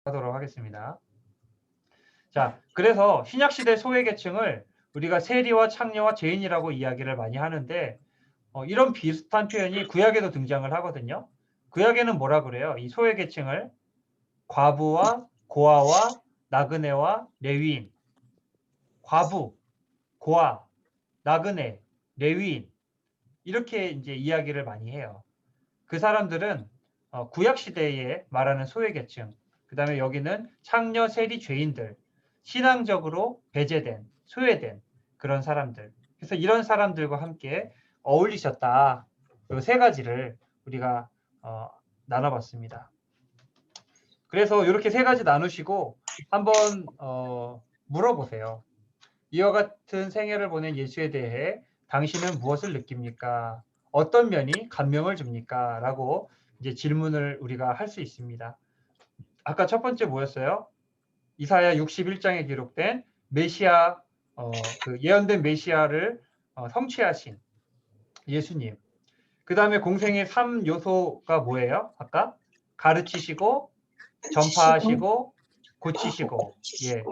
하도록 하겠습니다. 자, 그래서 신약시대 소외계층을 우리가 세리와 창녀와 죄인이라고 이야기를 많이 하는데 이런 비슷한 표현이 구약에도 등장을 하거든요. 구약에는 뭐라 그래요? 이 소외계층을 과부와 고아와 나그네와 레위인, 과부, 고아, 나그네, 레위인 이렇게 이제 이야기를 많이 해요. 그 사람들은 구약 시대에 말하는 소외계층, 그 다음에 여기는 창녀, 세리, 죄인들, 신앙적으로 배제된, 소외된 그런 사람들. 그래서 이런 사람들과 함께 어울리셨다. 이 세 가지를 우리가 나눠봤습니다. 그래서 이렇게 세 가지 나누시고 한번 물어보세요. 이와 같은 생애를 보낸 예수에 대해 당신은 무엇을 느낍니까? 어떤 면이 감명을 줍니까? 라고 이제 질문을 우리가 할 수 있습니다. 아까 첫 번째 뭐였어요? 이사야 61장에 기록된 메시아, 그 예언된 메시아를 성취하신 예수님. 그 다음에 공생의 3요소가 뭐예요? 아까 가르치시고, 전파하시고, 고치시고, 예,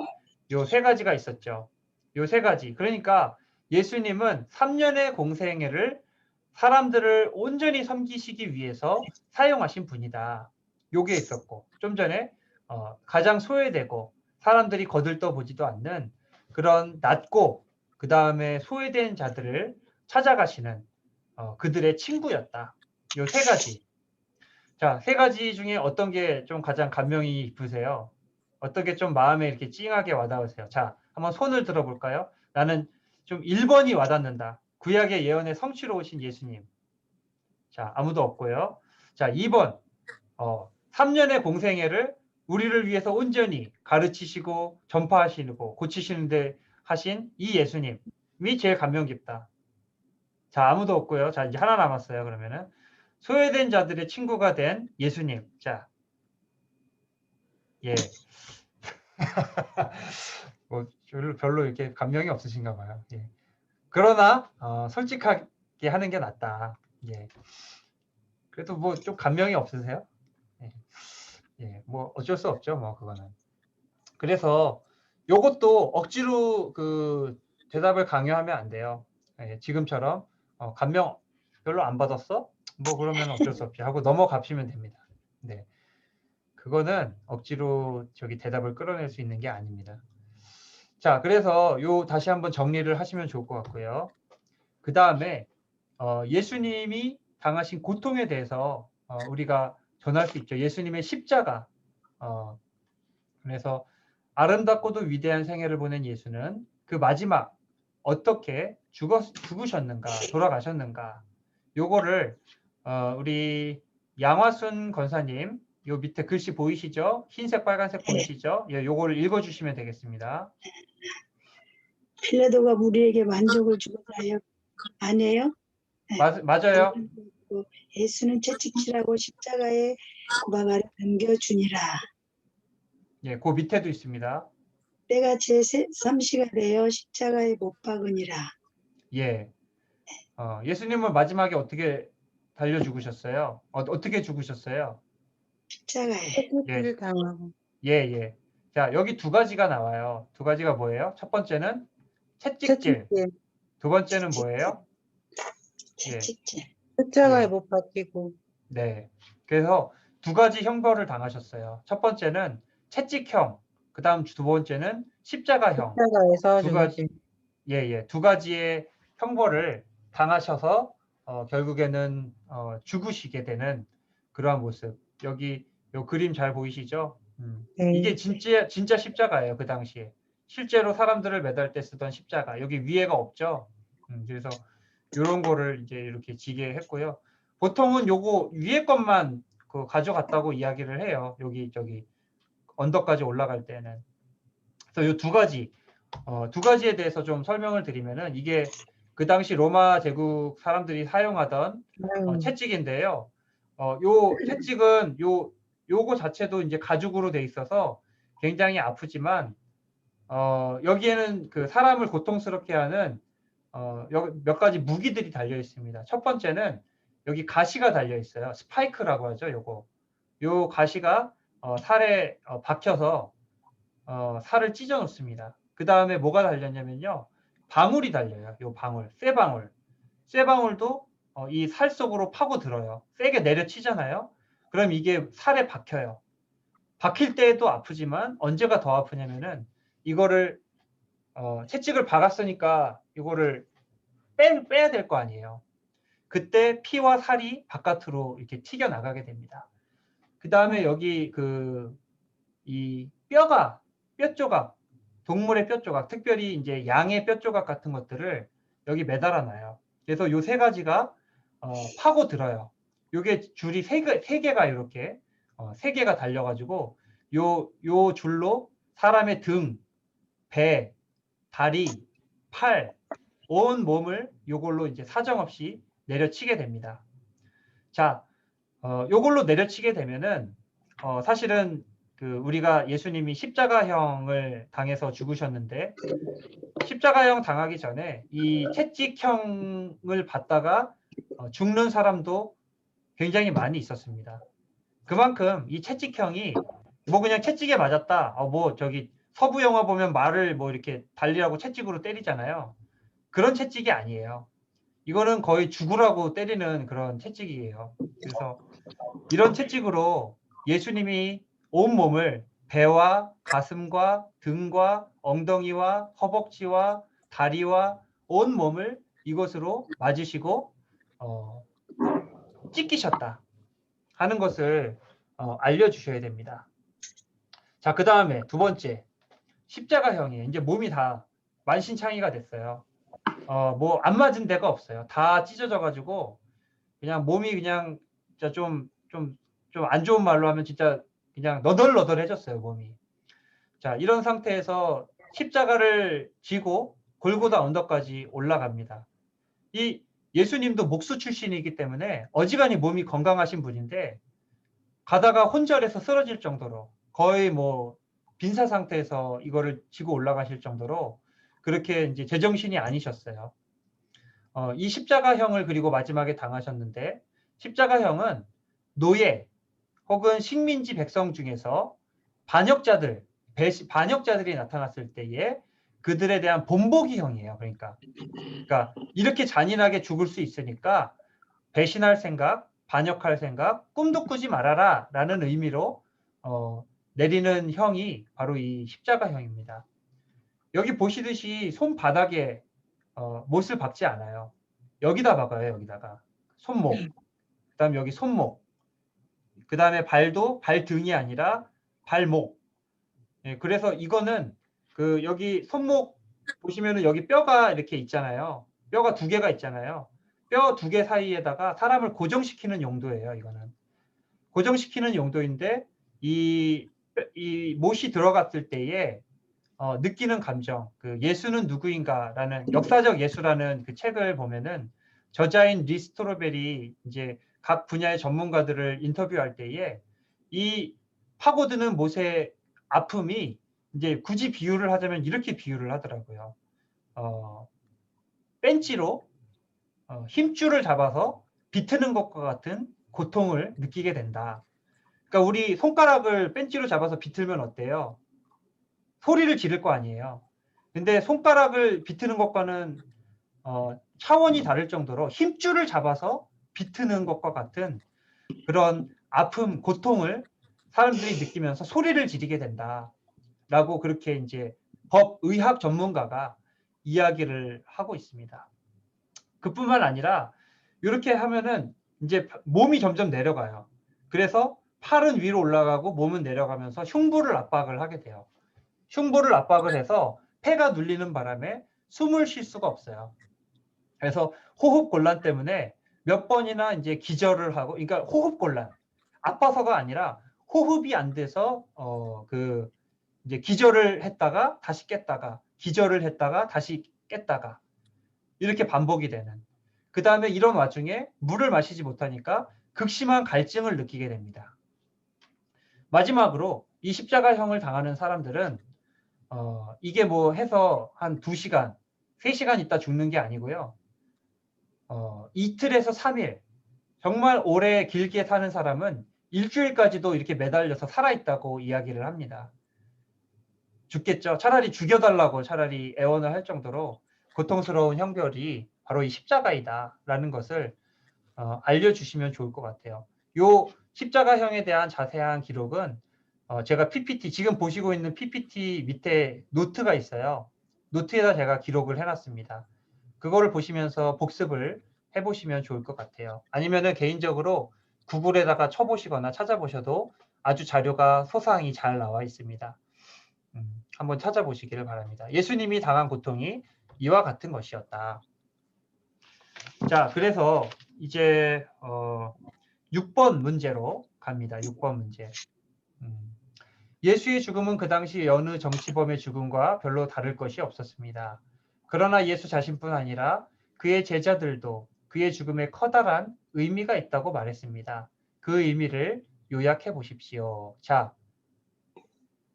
요 세 가지가 있었죠. 요 세 가지. 그러니까 예수님은 3년의 공생애를 사람들을 온전히 섬기시기 위해서 사용하신 분이다. 요게 있었고, 좀 전에 가장 소외되고 사람들이 거들떠 보지도 않는 그런 낮고 그 다음에 소외된 자들을 찾아가시는 그들의 친구였다. 요 세 가지. 자, 세 가지 중에 어떤 게 좀 가장 감명이 깊으세요? 어떤 게 좀 마음에 이렇게 찡하게 와닿으세요? 자, 한번 손을 들어볼까요? 나는 좀 1번이 와닿는다. 구약의 예언의 성취로 오신 예수님. 자, 아무도 없고요. 자, 2번. 3년의 공생애를 우리를 위해서 온전히 가르치시고 전파하시고 고치시는데 하신 이 예수님이 제일 감명 깊다. 자, 아무도 없고요. 자, 이제 하나 남았어요. 그러면은 소외된 자들의 친구가 된 예수님. 자, 예. 뭐 별로 이렇게 감명이 없으신가 봐요. 예. 그러나 솔직하게 하는 게 낫다. 예. 그래도 뭐 좀 감명이 없으세요? 예. 예. 뭐 어쩔 수 없죠. 뭐 그거는. 그래서 요것도 억지로 그 대답을 강요하면 안 돼요. 예. 지금처럼 감명 별로 안 받았어? 뭐 그러면 어쩔 수 없지 하고 넘어가시면 됩니다. 네. 그거는 억지로 저기 대답을 끌어낼 수 있는 게 아닙니다. 자, 그래서 요 다시 한번 정리를 하시면 좋을 것 같고요. 그 다음에 예수님이 당하신 고통에 대해서 우리가 전할 수 있죠. 예수님의 십자가. 그래서 아름답고도 위대한 생애를 보낸 예수는 그 마지막 어떻게 죽으셨는가, 돌아가셨는가. 요거를 우리 양화순 권사님 요 밑에 글씨 보이시죠? 흰색, 빨간색 보이시죠? 예, 요거를 읽어주시면 되겠습니다. 필라도가 우리에게 만족을 주고자요 아니에요? 맞아요. 예수는 채찍질하고 십자가에 고방아래 넘겨주니라. 예, 그 밑에도 있습니다. 때가 제3시가 되어 십자가에 못 박으니라. 예, 예수님은 마지막에 어떻게 달려 죽으셨어요? 어떻게 죽으셨어요? 십자가에. 예, 예, 예. 자, 여기 두 가지가 나와요. 두 가지가 뭐예요? 첫 번째는 채찍질. 두 번째는 뭐예요? 채찍질. 십자가에 예, 못 박히고. 네. 그래서 두 가지 형벌을 당하셨어요. 첫 번째는 채찍형, 그 다음 두 번째는 십자가형. 십자가에서 두 가지, 죽으신. 예, 예. 두 가지의 형벌을 당하셔서 결국에는 죽으시게 되는 그러한 모습. 여기 요 그림 잘 보이시죠? 네. 이게 진짜 십자가예요. 그 당시에. 실제로 사람들을 매달 때 쓰던 십자가. 여기 위에가 없죠. 그래서 이런 거를 이제 이렇게 지게 했고요. 보통은 요거 위에 것만 그 가져갔다고 이야기를 해요. 여기 저기 언덕까지 올라갈 때는. 그래서 요 두 가지 두 가지에 대해서 좀 설명을 드리면은 이게 그 당시 로마 제국 사람들이 사용하던 채찍인데요. 요 채찍은 요거 자체도 이제 가죽으로 돼 있어서 굉장히 아프지만 여기에는 그 사람을 고통스럽게 하는 몇 가지 무기들이 달려 있습니다. 첫 번째는 여기 가시가 달려 있어요. 스파이크라고 하죠. 요거. 요 가시가 살에 박혀서 살을 찢어 놓습니다. 그 다음에 뭐가 달렸냐면요. 방울이 달려요. 요 방울, 쇠방울. 쇠방울도 이 살 속으로 파고들어요. 세게 내려치잖아요. 그럼 이게 살에 박혀요. 박힐 때도 아프지만 언제가 더 아프냐면은 이거를 채찍을 박았으니까 이거를 빼야 될 거 아니에요. 그때 피와 살이 바깥으로 이렇게 튀겨 나가게 됩니다. 그 다음에 여기 이 뼈가 뼈 조각, 동물의 뼈 조각, 특별히 이제 양의 뼈 조각 같은 것들을 여기 매달아 놔요. 그래서 요 세 가지가 파고 들어요. 요게 줄이 세 개가 이렇게 세 개가 달려가지고 요 줄로 사람의 등, 배, 다리, 팔, 온 몸을 요걸로 이제 사정없이 내려치게 됩니다. 자, 요걸로 내려치게 되면은 사실은 우리가 예수님이 십자가형을 당해서 죽으셨는데 십자가형 당하기 전에 이 채찍형을 받다가 죽는 사람도 굉장히 많이 있었습니다. 그만큼 이 채찍형이 뭐 그냥 채찍에 맞았다. 뭐 저기 서부 영화 보면 말을 뭐 이렇게 달리라고 채찍으로 때리잖아요. 그런 채찍이 아니에요. 이거는 거의 죽으라고 때리는 그런 채찍이에요. 그래서 이런 채찍으로 예수님이 온 몸을 배와 가슴과 등과 엉덩이와 허벅지와 다리와 온 몸을 이것으로 맞으시고 찢기셨다 하는 것을 알려주셔야 됩니다. 자, 그 다음에 두 번째 십자가형이에요. 이제 몸이 다 만신창이가 됐어요. 뭐 안 맞은 데가 없어요. 다 찢어져 가지고 그냥 몸이 그냥 진짜 좀 안 좋은 말로 하면 진짜 그냥 너덜너덜해졌어요, 몸이. 자, 이런 상태에서 십자가를 지고 골고다 언덕까지 올라갑니다. 이 예수님도 목수 출신이기 때문에 어지간히 몸이 건강하신 분인데 가다가 혼절해서 쓰러질 정도로 거의 뭐 빈사 상태에서 이거를 지고 올라가실 정도로 그렇게 이제 제정신이 아니셨어요. 이 십자가형을 그리고 마지막에 당하셨는데 십자가형은 노예 혹은 식민지 백성 중에서 반역자들이 나타났을 때에 그들에 대한 본보기형이에요. 그러니까 이렇게 잔인하게 죽을 수 있으니까 배신할 생각, 반역할 생각, 꿈도 꾸지 말아라 라는 의미로 내리는 형이 바로 이 십자가형입니다. 여기 보시듯이 손바닥에 못을 박지 않아요. 여기다 박아요. 여기다가 손목, 그 다음 여기 손목, 그 다음에 발도 발등이 아니라 발목. 예, 그래서 이거는 여기 손목 보시면은 여기 뼈가 이렇게 있잖아요. 뼈가 두 개가 있잖아요. 뼈 두 개 사이에다가 사람을 고정시키는 용도예요. 이거는 고정시키는 용도인데 이 못이 들어갔을 때에 느끼는 감정, 예수는 누구인가라는 역사적 예수라는 그 책을 보면은 저자인 리 스트로베리 이제 각 분야의 전문가들을 인터뷰할 때에 이 파고드는 못의 아픔이 이제 굳이 비유를 하자면 이렇게 비유를 하더라고요. 벤치로 힘줄을 잡아서 비트는 것과 같은 고통을 느끼게 된다. 그러니까 우리 손가락을 벤치로 잡아서 비틀면 어때요? 소리를 지를 거 아니에요. 근데 손가락을 비트는 것과는 차원이 다를 정도로 힘줄을 잡아서 비트는 것과 같은 그런 아픔, 고통을 사람들이 느끼면서 소리를 지르게 된다라고 그렇게 이제 의학 전문가가 이야기를 하고 있습니다. 그뿐만 아니라 이렇게 하면은 이제 몸이 점점 내려가요. 그래서 팔은 위로 올라가고 몸은 내려가면서 흉부를 압박을 하게 돼요. 흉부를 압박을 해서 폐가 눌리는 바람에 숨을 쉴 수가 없어요. 그래서 호흡 곤란 때문에 몇 번이나 이제 기절을 하고, 그러니까 호흡 곤란, 아파서가 아니라 호흡이 안 돼서 이제 기절을 했다가 다시 깼다가 기절을 했다가 다시 깼다가 이렇게 반복이 되는. 그 다음에 이런 와중에 물을 마시지 못하니까 극심한 갈증을 느끼게 됩니다. 마지막으로 이 십자가형을 당하는 사람들은 이게 뭐 해서 한 2시간, 3시간 있다 죽는 게 아니고요. 이틀에서 3일, 정말 오래 길게 사는 사람은 일주일까지도 이렇게 매달려서 살아있다고 이야기를 합니다. 죽겠죠. 차라리 죽여달라고 차라리 애원을 할 정도로 고통스러운 형벌이 바로 이 십자가이다라는 것을 알려주시면 좋을 것 같아요. 요 십자가형에 대한 자세한 기록은 제가 PPT, 지금 보시고 있는 PPT 밑에 노트가 있어요. 노트에다 제가 기록을 해놨습니다. 그거를 보시면서 복습을 해보시면 좋을 것 같아요. 아니면은 개인적으로 구글에다가 쳐보시거나 찾아보셔도 아주 자료가 소상히 잘 나와 있습니다. 한번 찾아보시기를 바랍니다. 예수님이 당한 고통이 이와 같은 것이었다. 자, 그래서 이제 6번 문제로 갑니다. 6번 문제. 예수의 죽음은 그 당시 여느 정치범의 죽음과 별로 다를 것이 없었습니다. 그러나 예수 자신뿐 아니라 그의 제자들도 그의 죽음에 커다란 의미가 있다고 말했습니다. 그 의미를 요약해 보십시오. 자,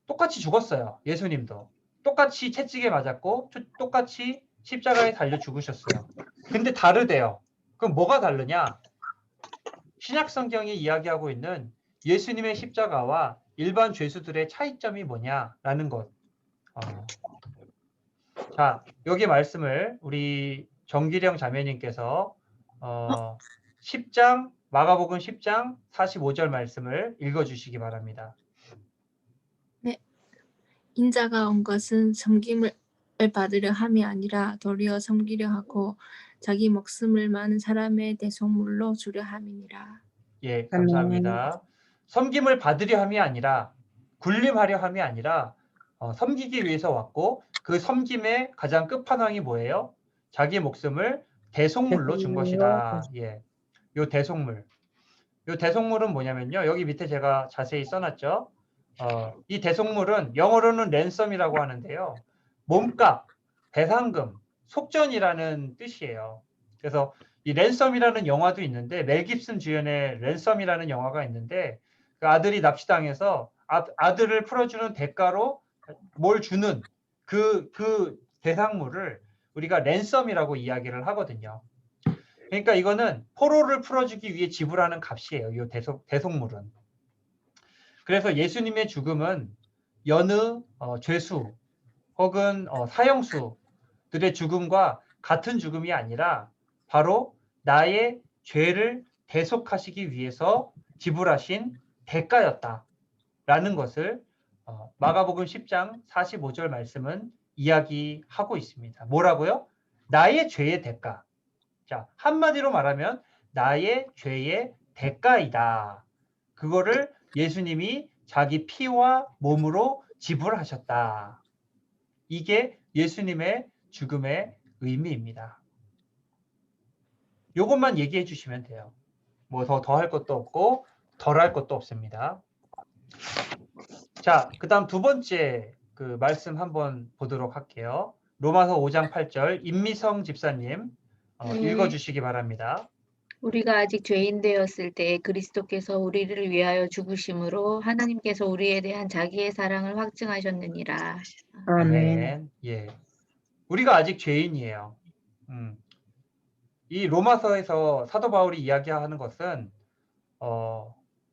똑같이 죽었어요. 예수님도. 똑같이 채찍에 맞았고 똑같이 십자가에 달려 죽으셨어요. 근데 다르대요. 그럼 뭐가 다르냐? 신약 성경이 이야기하고 있는 예수님의 십자가와 일반 죄수들의 차이점이 뭐냐라는 것. 자, 여기 말씀을 우리 정기령 자매님께서 10장 마가복음 10장 45절 말씀을 읽어주시기 바랍니다. 네. 인자가 온 것은 섬김을 받으려 함이 아니라 도리어 섬기려 하고 자기 목숨을 많은 사람의 대속물로 주려 함이니라. 예, 감사합니다. 섬김을 받으려 함이 아니라 군림하려 함이 아니라 섬기기 위해서 왔고 그 섬김의 가장 끝판왕이 뭐예요? 자기 목숨을 대속물로 준 것이다. 예, 요 대속물. 요 대속물은 뭐냐면요. 여기 밑에 제가 자세히 써놨죠. 이 대속물은 영어로는 랜섬이라고 하는데요. 몸값, 배상금, 속전이라는 뜻이에요. 그래서 이 랜섬이라는 영화도 있는데 멜 깁슨 주연의 랜섬이라는 영화가 있는데 그 아들이 납치당해서 아들을 풀어주는 대가로 뭘 주는 그 대상물을 우리가 랜섬이라고 이야기를 하거든요. 그러니까 이거는 포로를 풀어주기 위해 지불하는 값이에요. 이 대속물은. 그래서 예수님의 죽음은 여느 죄수 혹은 사형수들의 죽음과 같은 죽음이 아니라 바로 나의 죄를 대속하시기 위해서 지불하신 대가였다라는 것을 마가복음 10장 45절 말씀은 이야기하고 있습니다. 뭐라고요? 나의 죄의 대가. 자, 한마디로 말하면 나의 죄의 대가이다. 그거를 예수님이 자기 피와 몸으로 지불하셨다. 이게 예수님의 죽음의 의미입니다. 이것만 얘기해 주시면 돼요. 뭐 더 할 것도 없고 덜 할 것도 없습니다. 자, 그 다음 두 번째 그 말씀 한번 보도록 할게요. 로마서 5장 8절 임미성 집사님 읽어주시기 바랍니다. 우리가 아직 죄인 되었을 때 그리스도께서 우리를 위하여 죽으심으로 하나님께서 우리에 대한 자기의 사랑을 확증하셨느니라. 아멘. 예. 우리가 아직 죄인이에요. 이 로마서에서 사도 바울이 이야기하는 것은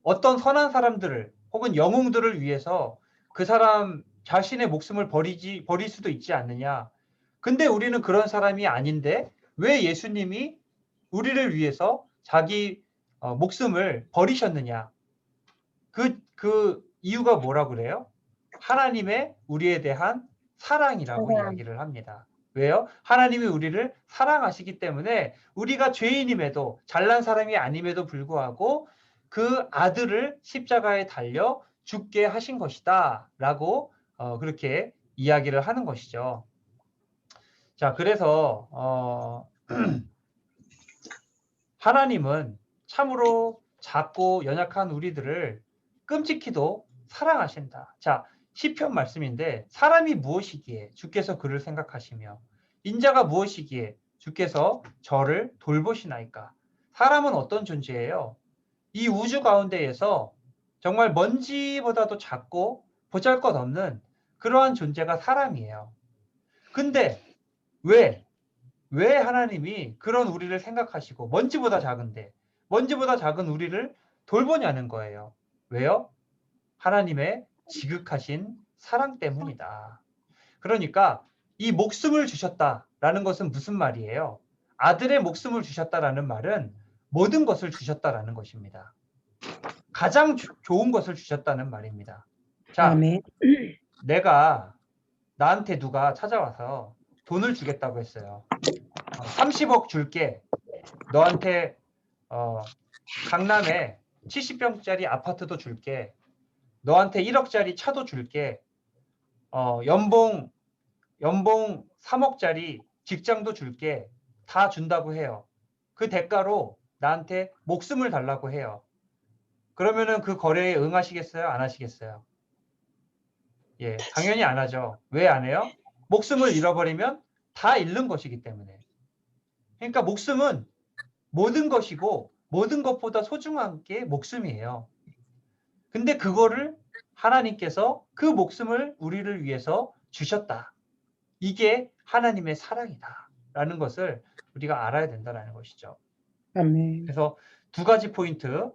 어떤 선한 사람들을 혹은 영웅들을 위해서 그 사람 자신의 목숨을 버릴 수도 있지 않느냐. 근데 우리는 그런 사람이 아닌데 왜 예수님이 우리를 위해서 자기 목숨을 버리셨느냐. 그 이유가 뭐라 그래요? 하나님의 우리에 대한 사랑이라고 이야기를 합니다. 왜요? 하나님이 우리를 사랑하시기 때문에 우리가 죄인임에도 잘난 사람이 아님에도 불구하고 그 아들을 십자가에 달려 죽게 하신 것이다 라고 그렇게 이야기를 하는 것이죠. 자, 그래서 하나님은 참으로 작고 연약한 우리들을 끔찍히도 사랑하신다. 자, 시편 말씀인데 사람이 무엇이기에 주께서 그를 생각하시며 인자가 무엇이기에 주께서 저를 돌보시나이까. 사람은 어떤 존재예요? 이 우주 가운데에서 정말 먼지보다도 작고 보잘것없는 그러한 존재가 사람이에요. 근데 왜 하나님이 그런 우리를 생각하시고 먼지보다 작은데 먼지보다 작은 우리를 돌보냐는 거예요. 왜요? 하나님의 지극하신 사랑 때문이다. 그러니까 이 목숨을 주셨다라는 것은 무슨 말이에요? 아들의 목숨을 주셨다라는 말은 모든 것을 주셨다라는 것입니다. 가장 좋은 것을 주셨다는 말입니다. 자, 아멘. 내가 나한테 누가 찾아와서 돈을 주겠다고 했어요. 30억 줄게. 너한테 강남에 70평짜리 아파트도 줄게. 너한테 1억짜리 차도 줄게. 연봉 3억짜리 직장도 줄게. 다 준다고 해요. 그 대가로 나한테 목숨을 달라고 해요. 그러면은 그 거래에 응하시겠어요? 안 하시겠어요? 예, 당연히 안 하죠. 왜 안 해요? 목숨을 잃어버리면 다 잃는 것이기 때문에. 그러니까 목숨은 모든 것이고 모든 것보다 소중한 게 목숨이에요. 근데 그거를 하나님께서 그 목숨을 우리를 위해서 주셨다. 이게 하나님의 사랑이다. 라는 것을 우리가 알아야 된다는 것이죠. 아멘. 그래서 두 가지 포인트.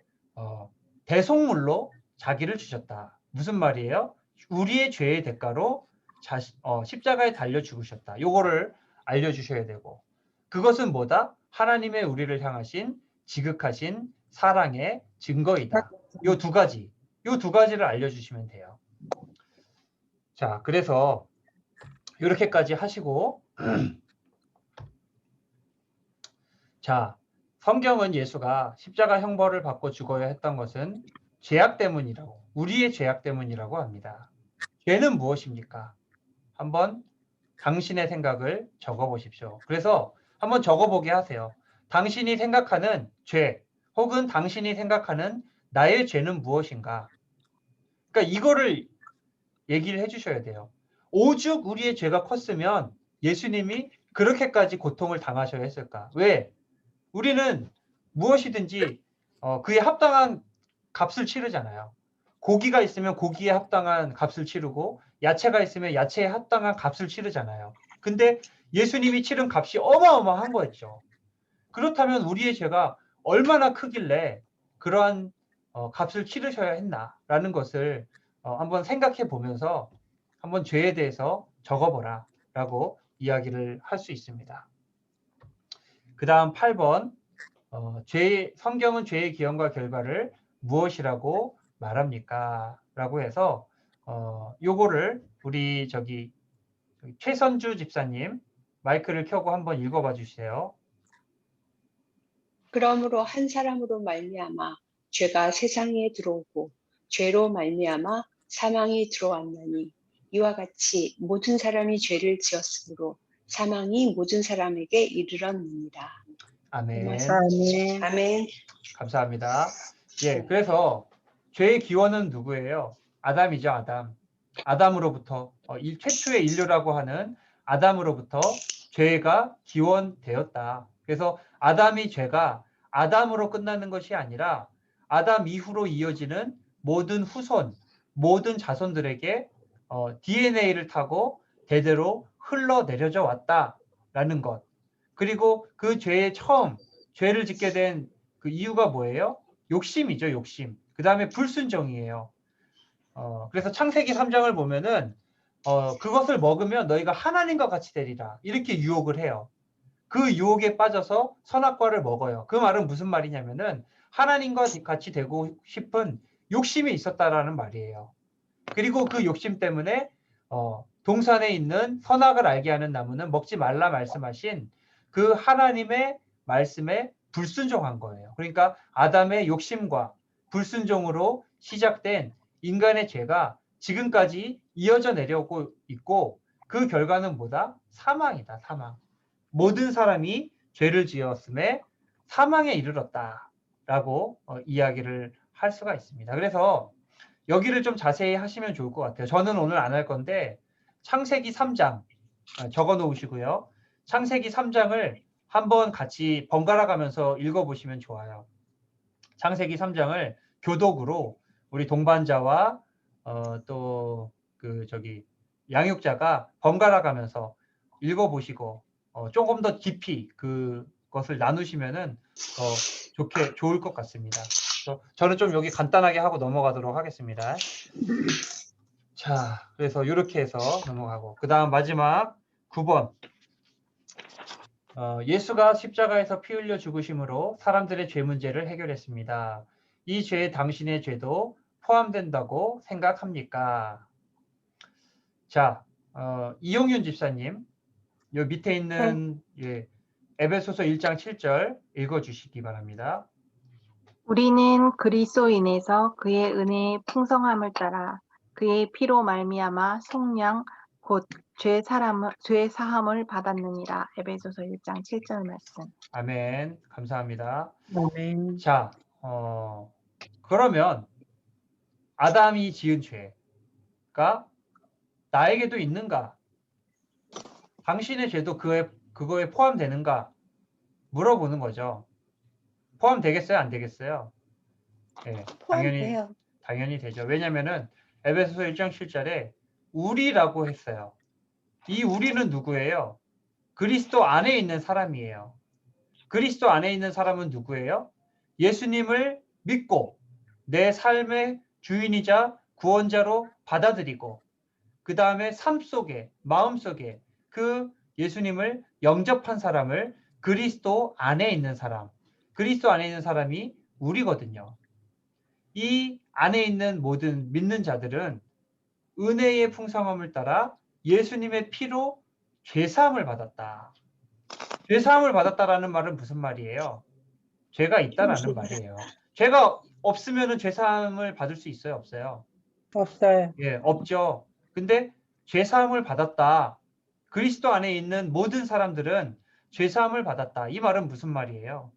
대속물로 자기를 주셨다. 무슨 말이에요? 우리의 죄의 대가로 십자가에 달려 죽으셨다. 요거를 알려주셔야 되고, 그것은 뭐다? 하나님의 우리를 향하신 지극하신 사랑의 증거이다. 요 두 가지를 알려주시면 돼요. 자, 그래서 이렇게까지 하시고, 자, 성경은 예수가 십자가 형벌을 받고 죽어야 했던 것은 죄악 때문이라고, 우리의 죄악 때문이라고 합니다. 죄는 무엇입니까? 한번 당신의 생각을 적어보십시오. 그래서 한번 적어보게 하세요. 당신이 생각하는 죄, 혹은 당신이 생각하는 나의 죄는 무엇인가? 그러니까 이거를 얘기를 해주셔야 돼요. 오죽 우리의 죄가 컸으면 예수님이 그렇게까지 고통을 당하셔야 했을까? 왜? 우리는 무엇이든지 그에 합당한 값을 치르잖아요. 고기가 있으면 고기에 합당한 값을 치르고 야채가 있으면 야채에 합당한 값을 치르잖아요. 근데 예수님이 치른 값이 어마어마한 거였죠. 그렇다면 우리의 죄가 얼마나 크길래 그러한 값을 치르셔야 했나라는 것을 한번 생각해 보면서 한번 죄에 대해서 적어보라 라고 이야기를 할 수 있습니다. 그 다음 8번 성경은 죄의 기원과 결과를 무엇이라고 말합니까? 라고 해서 요거를 우리 저기 최선주 집사님 마이크를 켜고 한번 읽어봐 주세요. 그러므로 한 사람으로 말미암아 죄가 세상에 들어오고 죄로 말미암아 사망이 들어왔나니 이와 같이 모든 사람이 죄를 지었으므로 사망이 모든 사람에게 이르렀느니라. 아멘. 아멘. 아멘. 감사합니다. 예, 그래서 죄의 기원은 누구예요? 아담이죠, 아담. 아담으로부터 최초의 인류라고 하는 아담으로부터 죄가 기원되었다. 그래서 아담이 죄가 아담으로 끝나는 것이 아니라 아담 이후로 이어지는 모든 후손, 모든 자손들에게 DNA를 타고 대대로 흘러내려져 왔다라는 것. 그리고 그 죄의 죄를 짓게 된 그 이유가 뭐예요? 욕심이죠, 욕심. 그 다음에 불순종이에요. 그래서 창세기 3장을 보면은 그것을 먹으면 너희가 하나님과 같이 되리라. 이렇게 유혹을 해요. 그 유혹에 빠져서 선악과를 먹어요. 그 말은 무슨 말이냐면은 하나님과 같이 되고 싶은 욕심이 있었다라는 말이에요. 그리고 그 욕심 때문에 동산에 있는 선악을 알게 하는 나무는 먹지 말라 말씀하신 그 하나님의 말씀에 불순종한 거예요. 그러니까 아담의 욕심과 불순종으로 시작된 인간의 죄가 지금까지 이어져 내려오고 있고 그 결과는 뭐다? 사망이다. 사망. 모든 사람이 죄를 지었음에 사망에 이르렀다라고 이야기를 할 수가 있습니다. 그래서 여기를 좀 자세히 하시면 좋을 것 같아요. 저는 오늘 안 할 건데 창세기 3장 적어 놓으시고요. 창세기 3장을 한번 같이 번갈아 가면서 읽어보시면 좋아요. 창세기 3장을 교독으로 우리 동반자와 또 그 양육자가 번갈아 가면서 읽어보시고 조금 더 깊이 그것을 나누시면은 좋을 것 같습니다. 그래서 저는 좀 여기 간단하게 하고 넘어가도록 하겠습니다. 자, 그래서 이렇게 해서 넘어가고 그 다음 마지막 9번. 예수가 십자가에서 피 흘려 죽으심으로 사람들의 죄 문제를 해결했습니다. 이 죄에 당신의 죄도 포함된다고 생각합니까? 자, 이용윤 집사님, 요 밑에 있는 에베소서 1장 7절 읽어주시기 바랍니다. 우리는 그리스도인에서 그의 은혜의 풍성함을 따라 그의 피로 말미암아 속량 곧 죄 사함을 받았느니라. 에베소서 1장 7절 말씀. 아멘. 감사합니다. 아멘. 자, 그러면 아담이 지은 죄가 나에게도 있는가? 당신의 죄도 그거에 포함되는가? 물어보는 거죠. 포함되겠어요? 안 되겠어요? 네, 당연히 되죠. 왜냐면은 에베소서 1장 7절에 우리라고 했어요. 이 우리는 누구예요? 그리스도 안에 있는 사람이에요. 그리스도 안에 있는 사람은 누구예요? 예수님을 믿고 내 삶의 주인이자 구원자로 받아들이고 그 다음에 삶 속에 마음 속에 그 예수님을 영접한 사람을 그리스도 안에 있는 사람, 그리스도 안에 있는 사람이 우리거든요. 이 안에 있는 모든 믿는 자들은 은혜의 풍성함을 따라 예수님의 피로 죄사함을 받았다. 죄사함을 받았다라는 말은 무슨 말이에요? 죄가 있다라는 말이에요. 죄가 없으면은 죄사함을 받을 수 있어요, 없어요? 없어요. 예, 없죠. 근데 죄사함을 받았다. 그리스도 안에 있는 모든 사람들은 죄사함을 받았다. 이 말은 무슨 말이에요?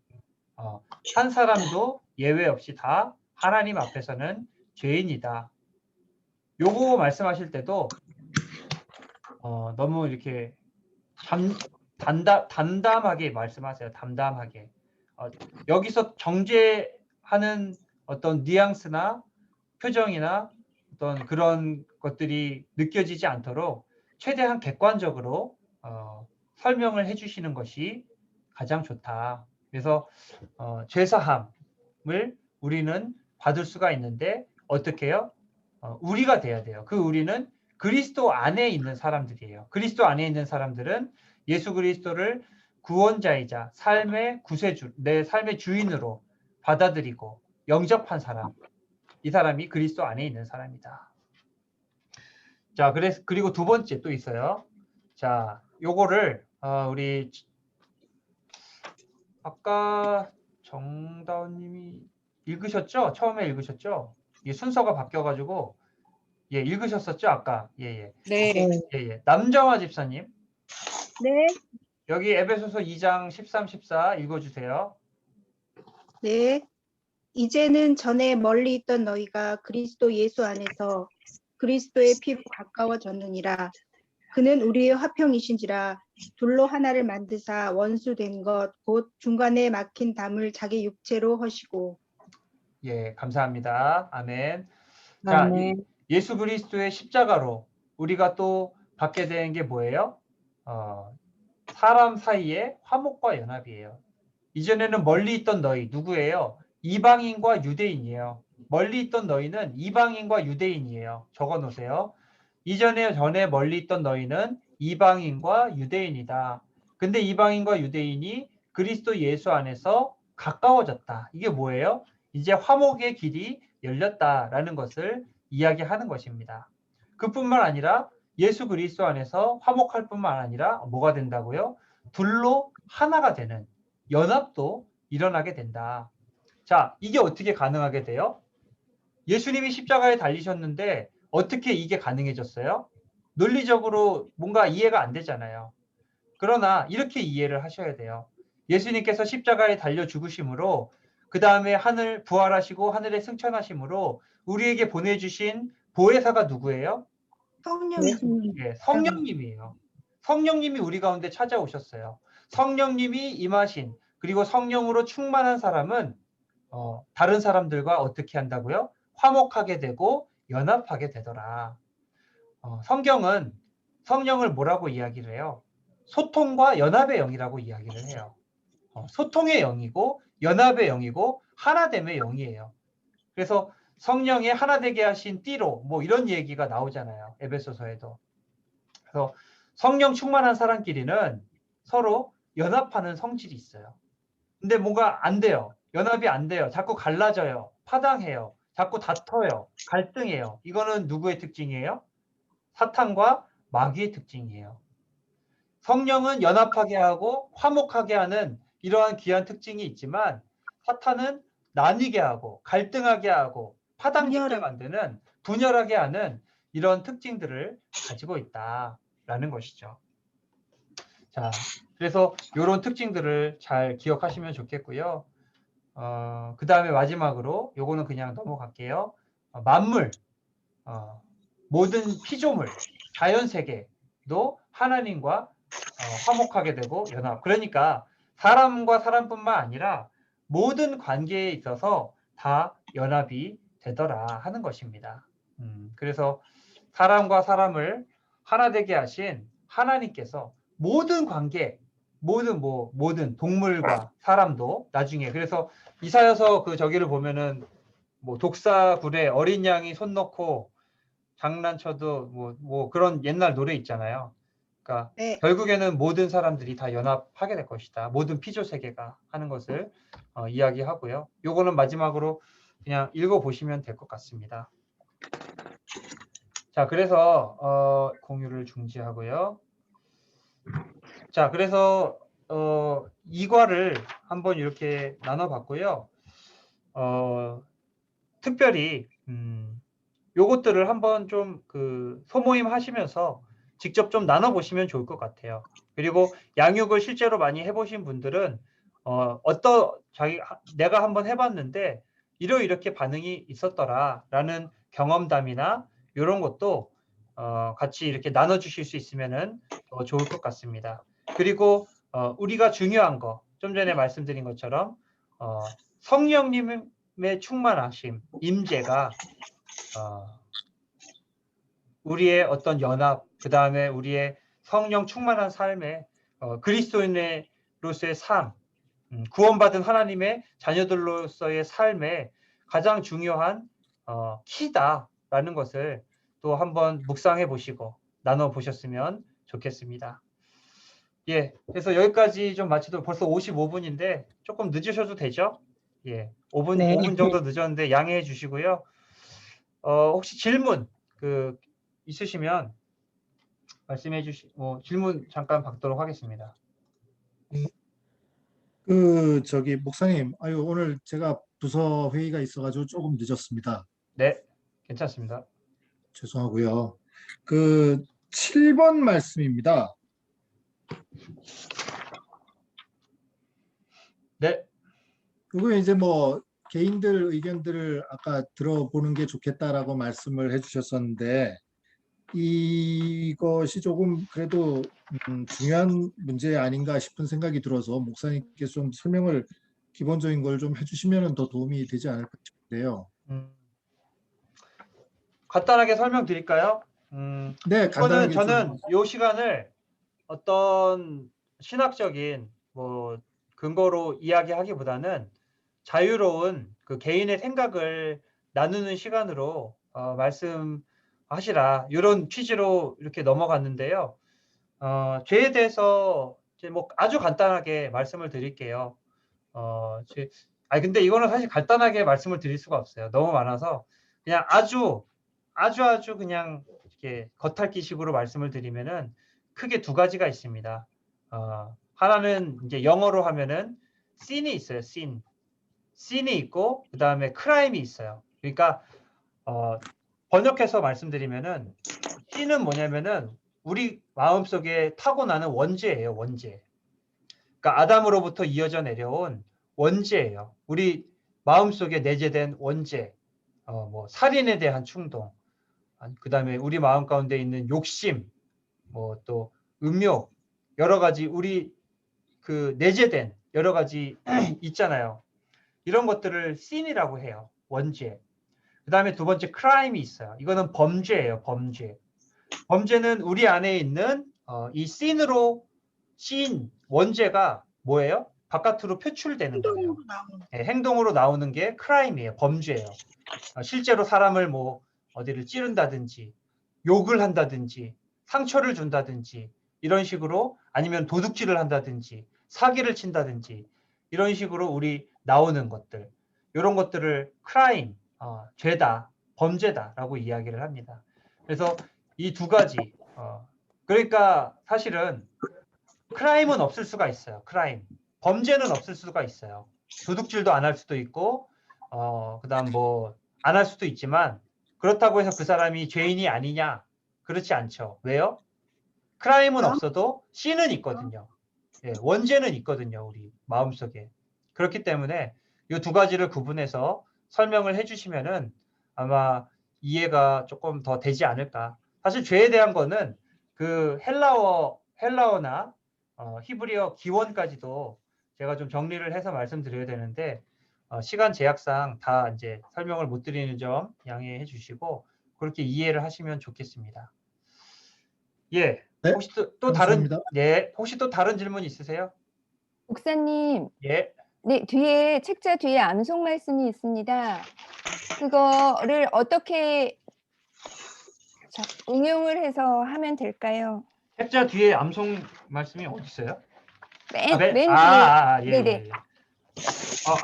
한 사람도 예외 없이 다 하나님 앞에서는 죄인이다. 요거 말씀하실 때도 너무 이렇게 담담하게 말씀하세요. 담담하게. 여기서 정죄하는 어떤 뉘앙스나 표정이나 어떤 그런 것들이 느껴지지 않도록 최대한 객관적으로 설명을 해주시는 것이 가장 좋다. 그래서 죄사함을 우리는 받을 수가 있는데 어떻게 해요? 우리가 돼야 돼요. 그 우리는 그리스도 안에 있는 사람들이에요. 그리스도 안에 있는 사람들은 예수 그리스도를 구원자이자 삶의 구세주, 내 삶의 주인으로 받아들이고 영접한 사람. 이 사람이 그리스도 안에 있는 사람이다. 자, 그리고 두 번째 또 있어요. 자, 요거를 우리 아까 정다운님이 읽으셨죠? 처음에 읽으셨죠? 이 순서가 바뀌어가지고 읽으셨었죠? 아까 네. 남정화 집사님. 네. 여기 에베소서 2장 13, 14 읽어주세요. 네. 이제는 전에 멀리 있던 너희가 그리스도 예수 안에서 그리스도의 피로 가까워졌느니라. 그는 우리의 화평이신지라 둘로 하나를 만드사 원수된 것 곧 중간에 막힌 담을 자기 육체로 허시고. 예, 감사합니다. 아멘. 자, 아멘. 예수 그리스도의 십자가로 우리가 또 받게 된 게 뭐예요? 사람 사이의 화목과 연합이에요. 이전에는 멀리 있던 너희 누구예요? 이방인과 유대인이에요. 멀리 있던 너희는 이방인과 유대인이에요. 적어 놓으세요. 전에 멀리 있던 너희는 이방인과 유대인이다. 근데 이방인과 유대인이 그리스도 예수 안에서 가까워졌다. 이게 뭐예요? 이제 화목의 길이 열렸다라는 것을 이야기하는 것입니다. 그뿐만 아니라 예수 그리스도 안에서 화목할 뿐만 아니라 뭐가 된다고요? 둘로 하나가 되는 연합도 일어나게 된다. 자, 이게 어떻게 가능하게 돼요? 예수님이 십자가에 달리셨는데 어떻게 이게 가능해졌어요? 논리적으로 뭔가 이해가 안 되잖아요. 그러나 이렇게 이해를 하셔야 돼요. 예수님께서 십자가에 달려 죽으심으로 그 다음에 하늘 부활하시고 하늘에 승천하심으로 우리에게 보내주신 보혜사가 누구예요? 성령님. 예, 성령님이에요. 성령님이 우리 가운데 찾아오셨어요. 성령님이 임하신 그리고 성령으로 충만한 사람은 다른 사람들과 어떻게 한다고요? 화목하게 되고 연합하게 되더라. 성경은 성령을 뭐라고 이야기를 해요? 소통과 연합의 영이라고 이야기를 해요. 소통의 영이고 연합의 영이고 하나됨의 영이에요. 그래서 성령이 하나 되게 하신 띠로 뭐 이런 얘기가 나오잖아요. 에베소서에도. 그래서 성령 충만한 사람끼리는 서로 연합하는 성질이 있어요. 근데 뭔가 안 돼요. 연합이 안 돼요. 자꾸 갈라져요. 파당해요. 자꾸 다퉈요. 갈등해요. 이거는 누구의 특징이에요? 사탄과 마귀의 특징이에요. 성령은 연합하게 하고 화목하게 하는 이러한 귀한 특징이 있지만 사탄은 나뉘게 하고 갈등하게 하고 파당짓게 만드는 분열하게 하는 이런 특징들을 가지고 있다라는 것이죠. 자, 그래서 이런 특징들을 잘 기억하시면 좋겠고요. 그 다음에 마지막으로 요거는 그냥 넘어갈게요. 만물, 모든 피조물, 자연세계도 하나님과 화목하게 되고 연합. 그러니까 사람과 사람뿐만 아니라 모든 관계에 있어서 다 연합이 되더라 하는 것입니다. 그래서 사람과 사람을 하나 되게 하신 하나님께서 모든 관계, 모든 동물과 사람도 나중에 그래서 이사야서 그 저기를 보면은 뭐 독사굴에 어린 양이 손 넣고 장난쳐도 뭐 그런 옛날 노래 있잖아요. 그러니까 네. 결국에는 모든 사람들이 다 연합하게 될 것이다. 모든 피조 세계가 하는 것을 이야기하고요. 요거는 마지막으로 그냥 읽어보시면 될 것 같습니다. 자, 그래서 공유를 중지하고요. 자, 그래서 이과를 한번 이렇게 나눠봤고요. 특별히 요것들을 한번 좀 그 소모임 하시면서 직접 좀 나눠보시면 좋을 것 같아요. 그리고 양육을 실제로 많이 해보신 분들은 내가 한번 해봤는데 이렇게 반응이 있었더라라는 경험담이나 이런 것도 같이 이렇게 나눠주실 수 있으면은 더 좋을 것 같습니다. 그리고 우리가 중요한 거, 좀 전에 말씀드린 것처럼 성령님의 충만하심, 임재가 우리의 어떤 연합, 그 다음에 우리의 성령 충만한 삶에 그리스도인으로서의 삶, 구원받은 하나님의 자녀들로서의 삶에 가장 중요한 키다라는 것을 또 한번 묵상해 보시고 나눠 보셨으면 좋겠습니다. 예, 그래서 여기까지 좀 마치도록 벌써 55분인데 조금 늦으셔도 되죠? 예, 5분 정도 늦었는데 양해해 주시고요. 혹시 질문 있으시면 말씀해 질문 잠깐 받도록 하겠습니다. 목사님, 오늘 제가 부서 회의가 있어가지고 조금 늦었습니다. 네, 괜찮습니다. 죄송하고요. 7번 말씀입니다. 네. 그거 이제 뭐 개인들 의견들을 아까 들어보는 게 좋겠다라고 말씀을 해주셨었는데 이것이 조금 그래도 중요한 문제 아닌가 싶은 생각이 들어서 목사님께서 좀 설명을 기본적인 걸 좀 해주시면 더 도움이 되지 않을까 싶은데요. 간단하게 설명드릴까요? 네, 간단하게 저는 이 시간을 어떤 신학적인 근거로 이야기하기보다는 자유로운 그 개인의 생각을 나누는 시간으로 말씀하시라 이런 취지로 이렇게 넘어갔는데요. 죄에 대해서 이제 아주 간단하게 말씀을 드릴게요. 근데 이거는 사실 간단하게 말씀을 드릴 수가 없어요. 너무 많아서 그냥 아주 그냥 이렇게 겉핥기식으로 말씀을 드리면은 크게 두 가지가 있습니다. 하나는 이제 영어로 하면은 sin이 있어요. sin이 있고 그 다음에 crime이 있어요. 그러니까 번역해서 말씀드리면은 sin은 뭐냐면은 우리 마음속에 타고나는 원죄예요. 원죄. 그러니까 아담으로부터 이어져 내려온 원죄예요. 우리 마음속에 내재된 원죄. 살인에 대한 충동. 그 다음에 우리 마음 가운데 있는 욕심, 또 음욕, 여러 가지 우리 내재된 여러 가지 있잖아요. 이런 것들을 sin이라고 해요. 원죄. 그 다음에 두 번째 crime이 있어요. 이거는 범죄예요. 범죄. 범죄는 우리 안에 있는 이 sin으로 sin 원죄가 뭐예요? 바깥으로 표출되는 거예요. 행동으로 나오는 예, 행동으로 나오는 게 크라임이에요. 범죄예요. 실제로 사람을 뭐 어디를 찌른다든지 욕을 한다든지 상처를 준다든지 이런 식으로 아니면 도둑질을 한다든지 사기를 친다든지 이런 식으로 우리 나오는 것들 이런 것들을 크라임, 죄다, 범죄다라고 이야기를 합니다. 그래서 이 두 가지 그러니까 사실은 크라임은 없을 수가 있어요. 크라임. 범죄는 없을 수가 있어요. 도둑질도 안 할 수도 있고 그다음 뭐 안 할 수도 있지만 그렇다고 해서 그 사람이 죄인이 아니냐? 그렇지 않죠. 왜요? 크라임은 없어도 씨는 있거든요. 예, 원죄는 있거든요. 우리 마음속에. 그렇기 때문에 이 두 가지를 구분해서 설명을 해주시면은 아마 이해가 조금 더 되지 않을까. 사실 죄에 대한 거는 그 헬라어나 히브리어 기원까지도 제가 좀 정리를 해서 말씀드려야 되는데 시간 제약상 다 이제 설명을 못 드리는 점 양해해 주시고 그렇게 이해를 하시면 좋겠습니다. 예. 네, 혹시 또 다른 감사합니다. 혹시 또 다른 질문 있으세요? 목사님, 예. 네, 뒤에 책자 뒤에 암송 말씀이 있습니다. 그거를 어떻게 응용을 해서 하면 될까요? 책자 뒤에 암송 말씀이 어디 있어요? 맨 뒤에. 예, 네네. 예, 예.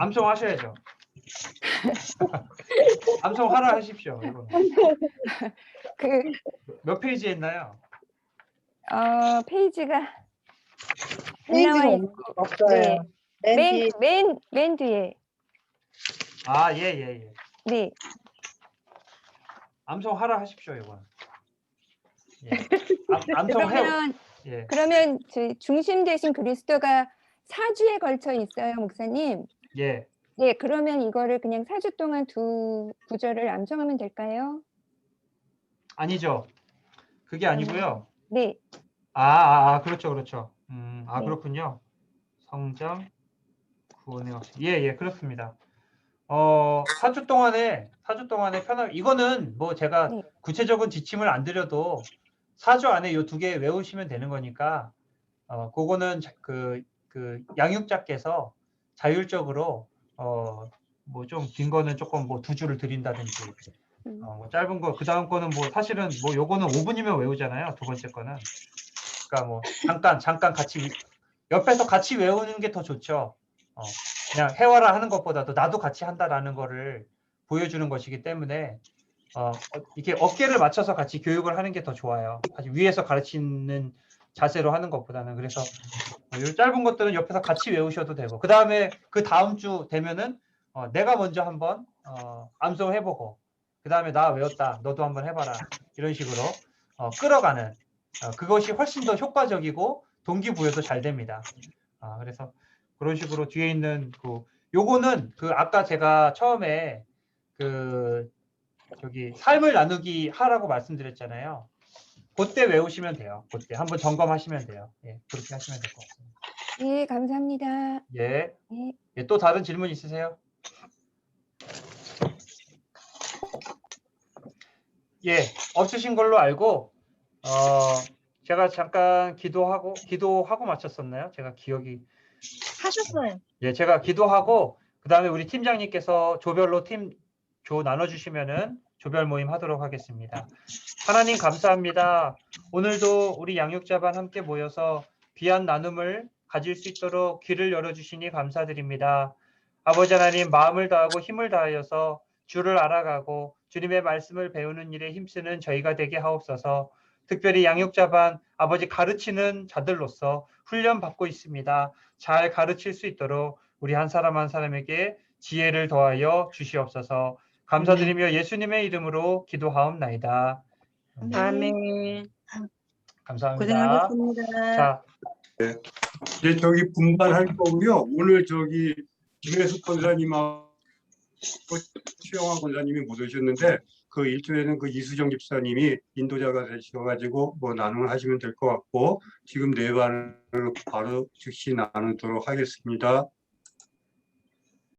암송 하셔야죠. 암송 하라 하십시오. 이거. 그 몇 페이지에 있나요? 페이지가 안 페이지가 나와 있고, 없어요. 네, 맨 뒤에 맨 뒤에. 예, 예, 예. 네. 암송 하라 하십시오, 이거. 예. 암송해요. 예. 그러면 저희 중심 되신 그리스도가 4주에 걸쳐 있어요, 목사님. 예. 네, 그러면 이거를 그냥 4주 동안 두 구절을 암송하면 될까요? 아니죠. 그게 아니고요. 네. 그렇죠, 그렇죠. 네. 그렇군요. 성장, 구원의 확신. 예, 예, 그렇습니다. 4주 동안에 이거는 뭐 제가 네. 구체적인 지침을 안 드려도 4주 안에 이 두 개 외우시면 되는 거니까, 그거는 그 양육자께서 자율적으로, 뭐 좀 긴 거는 조금 뭐 2주를 드린다든지, 뭐 짧은 거, 그 다음 거는 뭐 사실은 뭐 요거는 5분이면 외우잖아요. 두 번째 거는. 그러니까 뭐 잠깐 같이 옆에서 같이 외우는 게 더 좋죠. 그냥 해와라 하는 것보다도 나도 같이 한다라는 거를 보여주는 것이기 때문에 이렇게 어깨를 맞춰서 같이 교육을 하는 게 더 좋아요. 사실 위에서 가르치는 자세로 하는 것보다는. 그래서 이 짧은 것들은 옆에서 같이 외우셔도 되고 그 다음에 그 다음 주 되면은 내가 먼저 한번 암송해보고 그 다음에 나 외웠다 너도 한번 해봐라 이런 식으로 끌어가는 그것이 훨씬 더 효과적이고 동기부여도 잘 됩니다. 그래서 그런 식으로 뒤에 있는 요거는 아까 제가 처음에 저기 삶을 나누기 하라고 말씀드렸잖아요. 그때 외우시면 돼요. 그때 한번 점검하시면 돼요. 예, 그렇게 하시면 될 것 같습니다. 네, 감사합니다. 예. 네. 예, 또 다른 질문 있으세요? 예, 없으신 걸로 알고 제가 잠깐 기도하고 마쳤었나요? 제가 기억이 하셨어요. 예, 제가 기도하고 그다음에 우리 팀장님께서 조별로 조 나눠주시면은 조별 모임 하도록 하겠습니다. 하나님 감사합니다. 오늘도 우리 양육자반 함께 모여서 귀한 나눔을 가질 수 있도록 귀를 열어주시니 감사드립니다. 아버지 하나님 마음을 다하고 힘을 다하여서 주를 알아가고 주님의 말씀을 배우는 일에 힘쓰는 저희가 되게 하옵소서. 특별히 양육자반 아버지 가르치는 자들로서 훈련받고 있습니다. 잘 가르칠 수 있도록 우리 한 사람 한 사람에게 지혜를 더하여 주시옵소서. 감사드리며 예수님의 이름으로 기도하옵나이다. 아멘. 감사합니다. 고생하셨습니다. 자, 이제 저기 분발할 거고요. 오늘 저기 김혜숙 권사님하고 최영화 권사님이 못 오셨는데 그 일조에는 그 이수정 집사님이 인도자가 되셔가지고 뭐 나눔을 하시면 될 것 같고 지금 네 반을 바로 즉시 나누도록 하겠습니다.